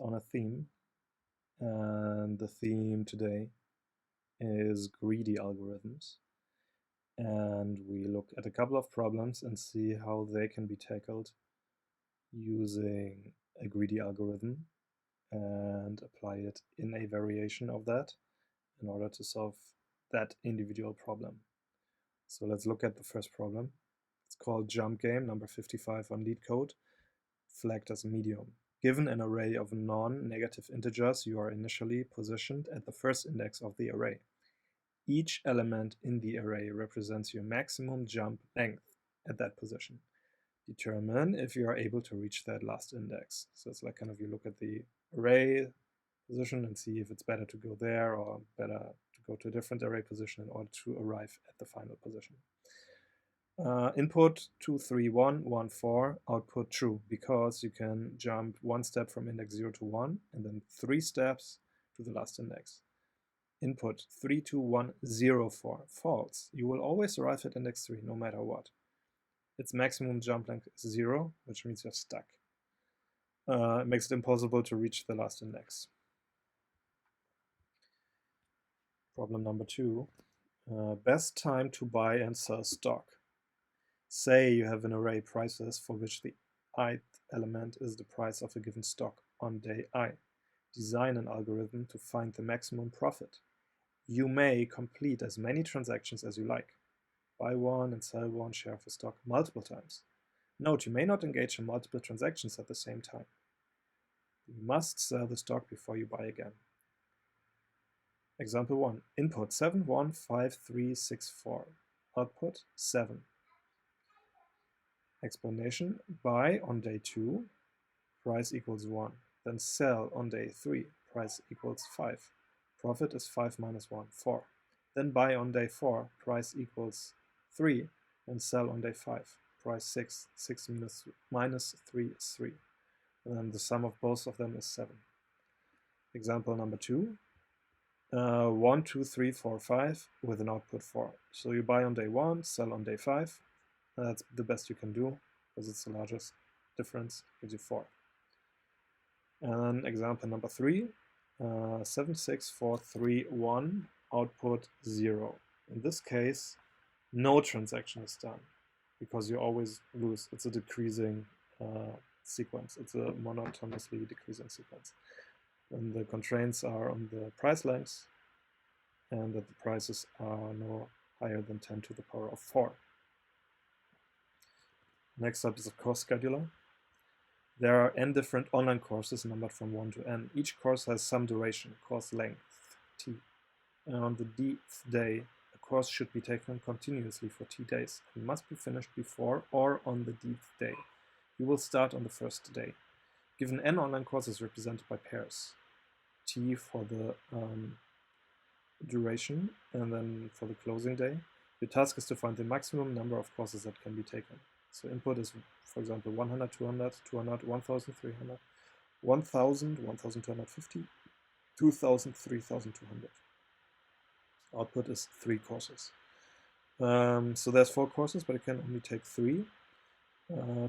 on a theme, and the theme today is greedy algorithms. And we look at a couple of problems and see how they can be tackled using a greedy algorithm and apply it in a variation of that in order to solve that individual problem. So let's look at the first problem. It's called Jump Game, number 55 on LeetCode, flagged as medium. Given an array of non-negative integers, you are initially positioned at the first index of the array. Each element in the array represents your maximum jump length at that position. Determine if you are able to reach that last index. So it's like kind of you look at the array position and see if it's better to go there or better to go to a different array position in order to arrive at the final position. Input 23114, output true, because you can jump one step from index 0 to 1 and then 3 steps to the last index. Input 32104, false. You will always arrive at index 3 no matter what. Its maximum jump length is 0, which means you're stuck. It makes it impossible to reach the last index. Problem number 2, best time to buy and sell stock. Say you have an array prices for which the ith element is the price of a given stock on day I. Design an algorithm to find the maximum profit. You may complete as many transactions as you like. Buy one and sell one share of a stock multiple times. Note, you may not engage in multiple transactions at the same time. You must sell the stock before you buy again. Example 1. Input 715364. Output 7. Explanation: buy on day 2, price equals 1. Then sell on day 3, price equals 5. Profit is 5 minus 1, 4. Then buy on day 4, price equals 3. And sell on day 5, price 6. 6 minus 3 is 3. And then the sum of both of them is 7. Example number 2. 1, 2, 3, 4, 5 with an output 4. So you buy on day 1, sell on day 5. That's the best you can do because it's the largest difference, gives you 4. And example number 3, 76431, output 0. In this case, no transaction is done because you always lose. It's a decreasing sequence. It's a monotonously decreasing sequence. And the constraints are on the price lengths and that the prices are no higher than 10 to the power of 4. Next up is a course scheduler. There are n different online courses numbered from 1 to n. Each course has some duration, course length, t. And on the dth day, a course should be taken continuously for t days and must be finished before or on the dth day. You will start on the first day. Given n online courses represented by pairs, t for the duration and then for the closing day, your task is to find the maximum number of courses that can be taken. So input is, for example, 100, 200, 200, 1,300, 1,000, 1,250, 2,000, 3,200. Output is 3 courses. So there's 4 courses, but you can only take 3.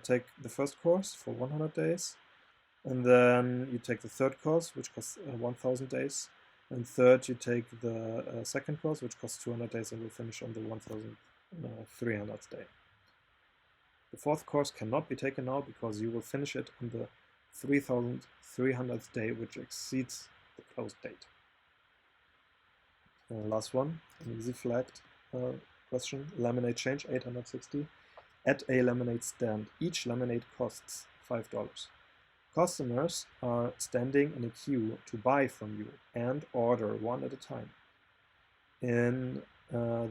Take the first course for 100 days, and then you take the third course, which costs 1,000 days, and third you take the second course, which costs 200 days, and will finish on the 1,300th day. The fourth course cannot be taken now because you will finish it on the 3,300th day, which exceeds the close date. Last one, an easy flagged question. Lemonade change 860. At a lemonade stand, each lemonade costs $5. Customers are standing in a queue to buy from you and order one at a time in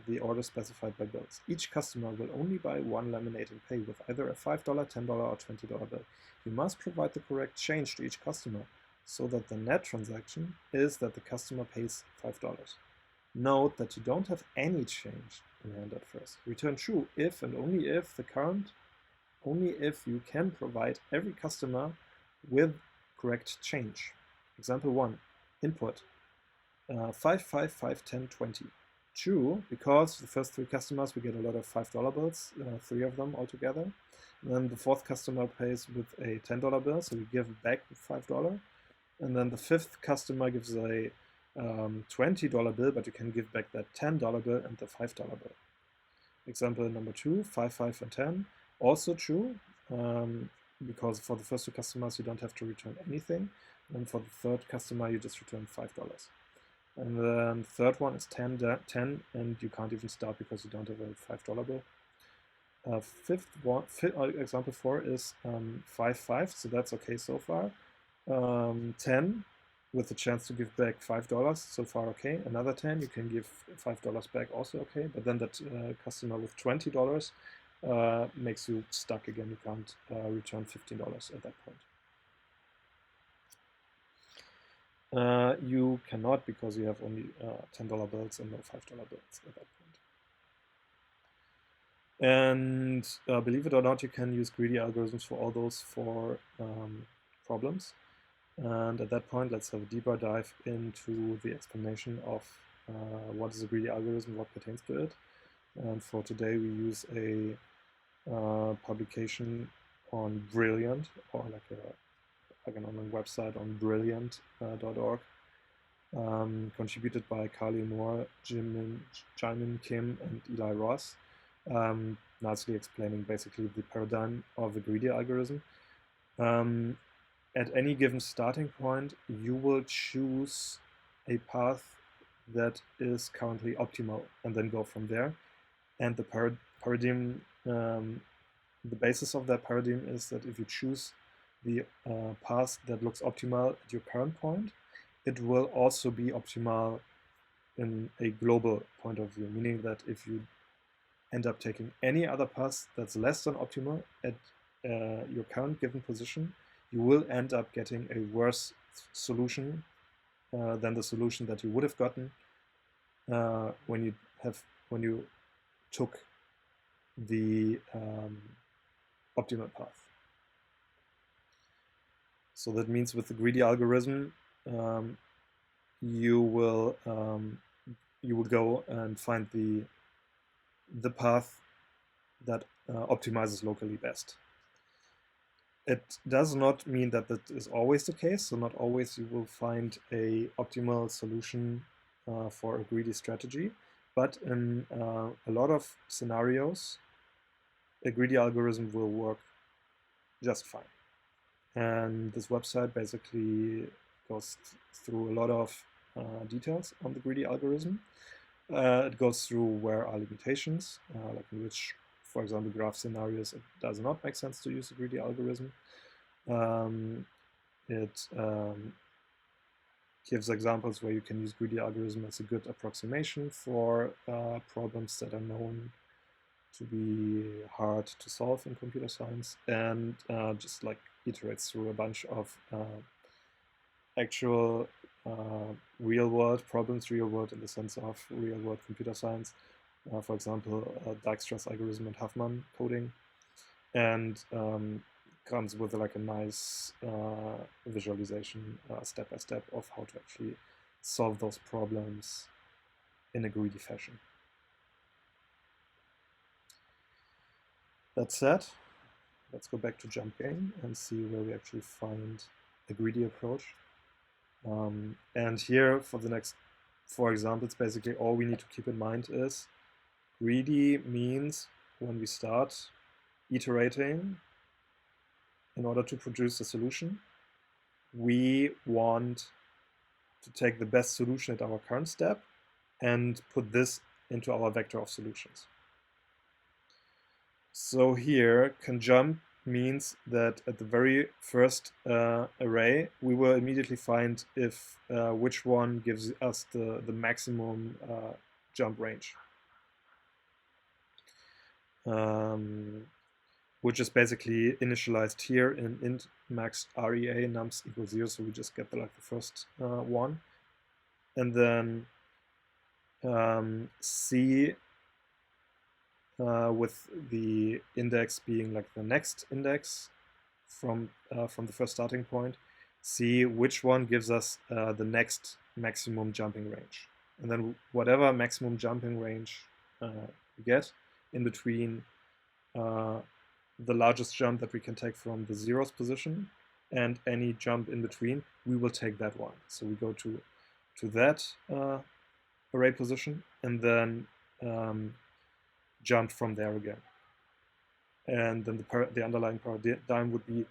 the order specified by bills. Each customer will only buy one lemonade and pay with either a $5, $10, or $20 bill. You must provide the correct change to each customer so that the net transaction is that the customer pays $5. Note that you don't have any change in hand at first. Return true if and only if you can provide every customer with correct change. Example 1, input 5, 5, 5, 10, 20. True, because the first 3 customers we get a lot of $5 bills, 3 of them altogether. And then the 4th customer pays with a $10 bill, so we give back $5. And then the fifth customer gives a $20 bill, but you can give back that $10 bill and the $5 bill. Example number 2, 5, 5, and 10. Also true, because for the first two customers, you don't have to return anything. And for the third customer, you just return $5. And then the third one is 10, and you can't even start because you don't have a $5 bill. Example 4 is 5, 5, so that's okay so far. 10 with a chance to give back $5, so far okay. Another 10, you can give $5 back, also okay. But then that customer with $20 makes you stuck again. You can't return $15 at that point. You cannot, because you have only $10 bills and no $5 bills at that point. And believe it or not, you can use greedy algorithms for all those four problems. And at that point, let's have a deeper dive into the explanation of what is a greedy algorithm, what pertains to it. And for today, we use a publication on Brilliant, or like an online website on brilliant.org, contributed by Carly Moore, Jimin Kim, and Eli Ross, nicely explaining basically the paradigm of the greedy algorithm. At any given starting point, you will choose a path that is currently optimal and then go from there. And the paradigm, the basis of that paradigm is that if you choose the path that looks optimal at your current point, it will also be optimal in a global point of view, meaning that if you end up taking any other path that's less than optimal at your current given position, you will end up getting a worse solution than the solution that you would have gotten when you took the optimal path. So that means with the greedy algorithm, you will go and find the path that optimizes locally best. It does not mean that that is always the case, so not always you will find a optimal solution for a greedy strategy, but in a lot of scenarios, a greedy algorithm will work just fine. And this website basically goes through a lot of details on the greedy algorithm. It goes through where are limitations, like in which, for example, graph scenarios, it does not make sense to use a greedy algorithm. It gives examples where you can use greedy algorithm as a good approximation for problems that are known to be hard to solve in computer science, and just like iterates through a bunch of actual real-world problems, real-world in the sense of real-world computer science, for example, Dijkstra's algorithm and Huffman coding, and comes with like a nice visualization step by step of how to actually solve those problems in a greedy fashion. That said, let's go back to Jump Game and see where we actually find a greedy approach. And here for the next 4 examples, basically all we need to keep in mind is greedy means when we start iterating in order to produce a solution, we want to take the best solution at our current step and put this into our vector of solutions. So here, can jump means that at the very first array, we will immediately find if which one gives us the maximum jump range, which is basically initialized here in int max rea nums equals 0, so we just get the first one, and then C with the index being like the next index from the first starting point, see which one gives us the next maximum jumping range. And then whatever maximum jumping range we get in between the largest jump that we can take from the 0th position and any jump in between, we will take that one. So we go to that array position and then jump from there again. And then the underlying paradigm would be,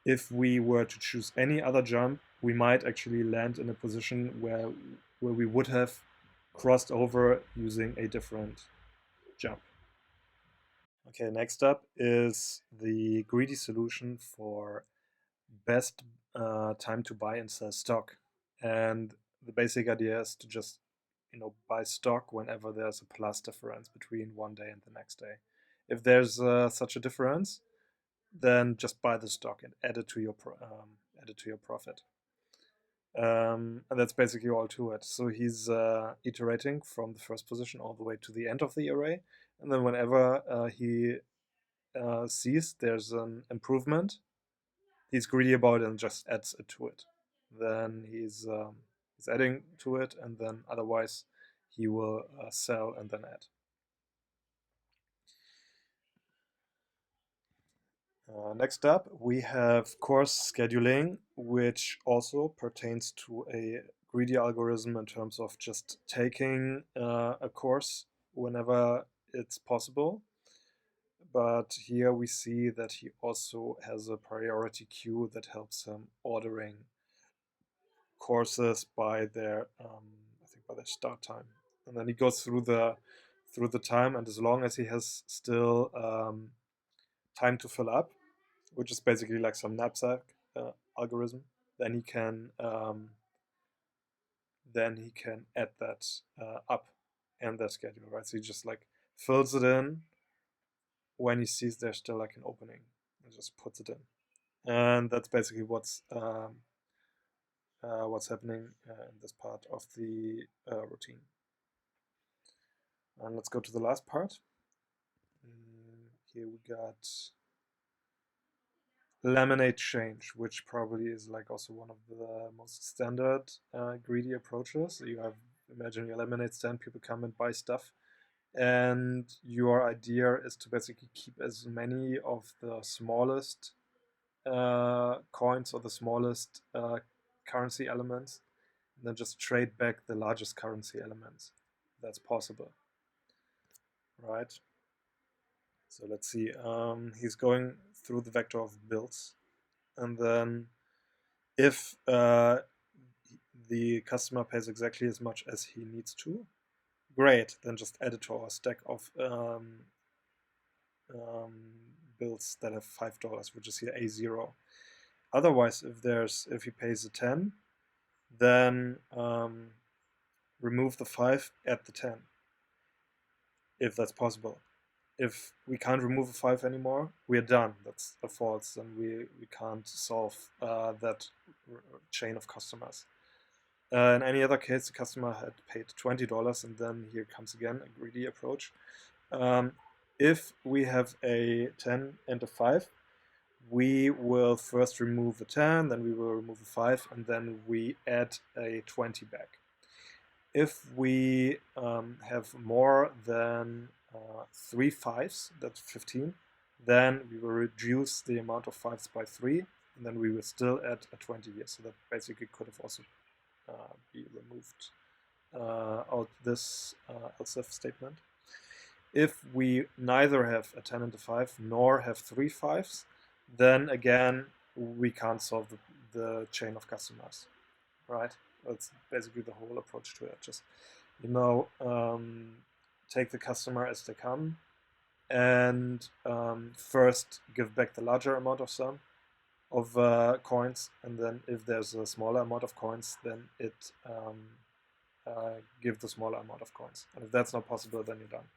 if we were to choose any other jump, we might actually land in a position where we would have crossed over using a different jump. Okay, next up is the greedy solution for best time to buy and sell stock. And the basic idea is to just buy stock whenever there's a plus difference between one day and the next day. If there's such a difference, then just buy the stock and add it to your profit. And that's basically all to it. So he's iterating from the first position all the way to the end of the array, and then whenever he sees there's an improvement, he's greedy about it and just adds it to it. Then he's adding to it, and then otherwise he will sell and then add. Next up, we have course scheduling, which also pertains to a greedy algorithm in terms of just taking a course whenever it's possible. But here we see that he also has a priority queue that helps him ordering courses by their, I think by their start time, and then he goes through the time, and as long as he has still time to fill up, which is basically like some knapsack algorithm, then he can add that up and that schedule, right? So he just like fills it in when he sees there's still like an opening and just puts it in, and that's basically what's happening in this part of the routine. And let's go to the last part. Here we got laminate change, which probably is like also one of the most standard greedy approaches. You have, imagine your lemonade stand, people come and buy stuff, and your idea is to basically keep as many of the smallest coins or the smallest currency elements, and then just trade back the largest currency elements. That's possible, right? So let's see. He's going through the vector of builds, and then if the customer pays exactly as much as he needs to, great. Then just add it to our stack of builds that have $5, which is here A0. Otherwise, if he pays a 10, then remove the 5, add the 10, if that's possible. If we can't remove a 5 anymore, we are done. That's a false, and we can't solve that chain of customers. In any other case, the customer had paid $20, and then here comes again a greedy approach. If we have a 10 and a 5, we will first remove the 10, then we will remove the 5, and then we add a 20 back. If we have more than 3 5s, that's 15, then we will reduce the amount of 5s by 3, and then we will still add a 20 here. So that basically could have also be removed out this else if statement. If we neither have a 10 and a 5 nor have 3 5s, then again we can't solve the chain of customers, right? That's basically the whole approach to it. Just take the customer as they come, and first give back the larger amount of sum of coins, and then if there's a smaller amount of coins, then it give the smaller amount of coins. And if that's not possible, then you're done.